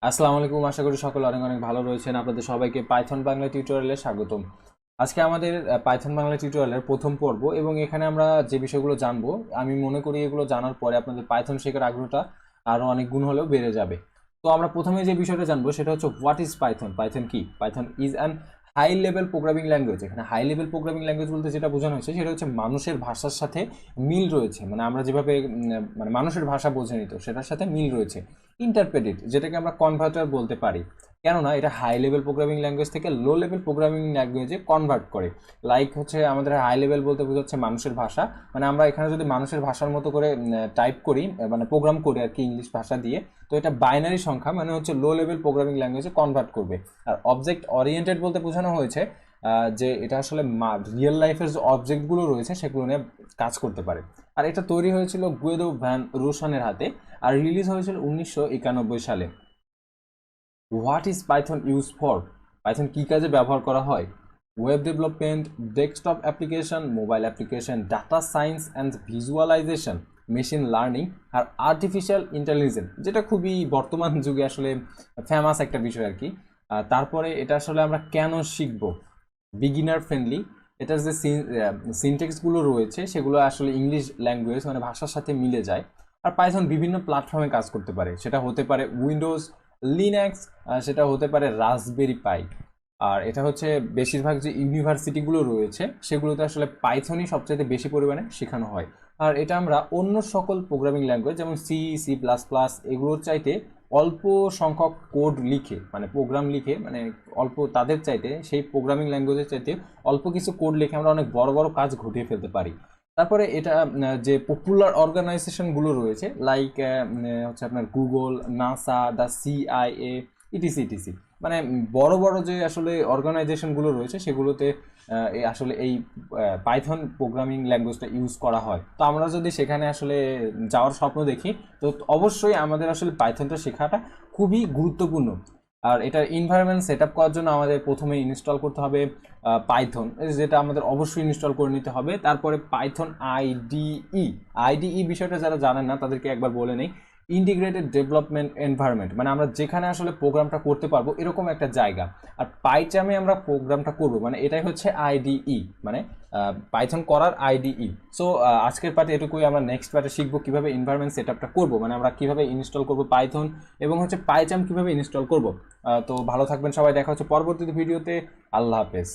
আসসালামু আলাইকুম। আশা করি সকলে অনেক অনেক ভালো রয়েছেন। আপনাদের সবাইকে পাইথন বাংলা টিউটোরিয়ালে স্বাগতম। আজকে আমাদের পাইথন বাংলা টিউটোরিয়ালের প্রথম পর্ব এবং এখানে আমরা যে বিষয়গুলো জানবো, আমি মনে করি এগুলো জানার পরে আপনাদের পাইথন শেখার আগ্রহটা আরও অনেক গুণ হলেও বেড়ে যাবে। তো আমরা প্রথমে যে বিষয়টা জানবো সেটা হচ্ছে হোয়াট ইজ পাইথন। পাইথন কি? Python is an high level programming language. এখানে হাই লেভেল প্রোগ্রামিং ল্যাঙ্গুয়েজ বলতে যেটা বোঝানো হয়েছে সেটা হচ্ছে মানুষের ভাষার সাথে মিল রয়েছে, মানে আমরা যেভাবে মানে মানুষের ভাষা বোঝে নিত সেটার সাথে মিল রয়েছে। ইন্টারপ্রেটেড, যেটাকে আমরা কনভার্টার বলতে পারি, কেননা এটা হাই লেভেল প্রোগ্রামিং ল্যাঙ্গুয়েজ থেকে লো লেভেল প্রোগ্রামিং ল্যাঙ্গুয়েজে কনভার্ট করে। লাইক হচ্ছে আমাদের হাই লেভেল বলতে বোঝাচ্ছে মানুষের ভাষা, মানে আমরা এখানে যদি মানুষের ভাষার মতো করে টাইপ করি, মানে প্রোগ্রাম করি আর কি ইংলিশ ভাষা দিয়ে, তো এটা বাইনারি সংখ্যা, মানে হচ্ছে লো লেভেল প্রোগ্রামিং ল্যাঙ্গুয়েজে কনভার্ট করবে। আর অবজেক্ট ওরিয়েন্টেড বলতে বোঝানো হয়েছে যে এটা আসলে রিয়েল লাইফের যে অবজেক্টগুলো রয়েছে সেগুলো নিয়ে কাজ করতে পারে। আর এটা তৈরি হয়েছিল গুয়েদো ভ্যান রোশনের হাতে, আর রিলিজ হয়েছিল 1991 সালে। What is Python use for? Python কী কাজে ব্যবহার করা হয়? Web development, desktop application, mobile application, data science and visualisation, machine learning আর আর্টিফিশিয়াল ইন্টেলিজেন্স, যেটা খুবই বর্তমান যুগে আসলে ফেমাস একটা বিষয় আর কি। তারপরে এটা আসলে আমরা কেন শিখবো? বিগিনার ফ্রেন্ডলি, এটার যে সিনটেক্সগুলো রয়েছে সেগুলো আসলে ইংলিশ ল্যাঙ্গুয়েজ মানে ভাষার সাথে মিলে যায়। আর পাইথন বিভিন্ন প্ল্যাটফর্মে কাজ করতে পারে, সেটা হতে পারে উইন্ডোজ, লিনাক্স, সেটা হতে পারে রাসবেরি পাই। আর এটা হচ্ছে বেশিরভাগ যে ইউনিভার্সিটিগুলো রয়েছে সেগুলোতে আসলে পাইথনই সবচেয়ে বেশি পরিমাণে শেখানো হয়। আর এটা আমরা অন্য সকল প্রোগ্রামিং ল্যাঙ্গুয়েজ যেমন সি, সি প্লাস প্লাস এগুলোর চাইতে অল্প সংখ্যক কোড লিখে, মানে প্রোগ্রাম লিখে, মানে অল্প তাদের চাইতে, সেই প্রোগ্রামিং ল্যাঙ্গুয়েজের চাইতে অল্প কিছু কোড লিখে আমরা অনেক বড় বড় কাজ ঘটিয়ে ফেলতে পারি। তারপরে এটা যে পপুলার অর্গানাইজেশনগুলো রয়েছে লাইক হচ্ছে আপনার Google, NASA, the CIA, etc etc, মানে বড় বড় যে আসলে অর্গানাইজেশনগুলো রয়েছে সেগুলোতে আসলে এই পাইথন প্রোগ্রামিং ল্যাঙ্গুয়েজটা ইউজ করা হয়। তো আমরা যদি সেখানে আসলে যাওয়ার স্বপ্ন দেখি, তো অবশ্যই আমাদের আসলে পাইথনটা শেখাটা খুবই গুরুত্বপূর্ণ। আর এটার এনভায়রনমেন্ট সেট আপ করার জন্য আমাদের প্রথমে ইনস্টল করতে হবে পাইথন, যেটা আমাদের অবশ্যই ইনস্টল করে নিতে হবে। তারপরে পাইথন আইডিই। আইডিই বিষয়টা যারা জানেন না তাদেরকে একবার বলে নেই। ইন্টিগ্রেটেড ডেভেলপমেন্ট এনভায়রনমেন্ট, মানে আমরা যেখানে আসলে প্রোগ্রামটা করতে পারবো এরকম একটা জায়গা। আর পাইচামে আমরা প্রোগ্রামটা করব, মানে এটাই হচ্ছে আইডিই, মানে পাইথন করার আইডিই। সো আজকের পার্টে এটুকুই। আমরা নেক্সট পার্টে শিখবো কিভাবে এনভায়রনমেন্ট সেট আপটা করবো, মানে আমরা কিভাবে ইনস্টল করবো পাইথন, এবং হচ্ছে পাইচাম কিভাবে ইনস্টল করবো। তো ভালো থাকবেন সবাই, দেখা হচ্ছে পরবর্তী ভিডিওতে। আল্লাহ হাফেজ।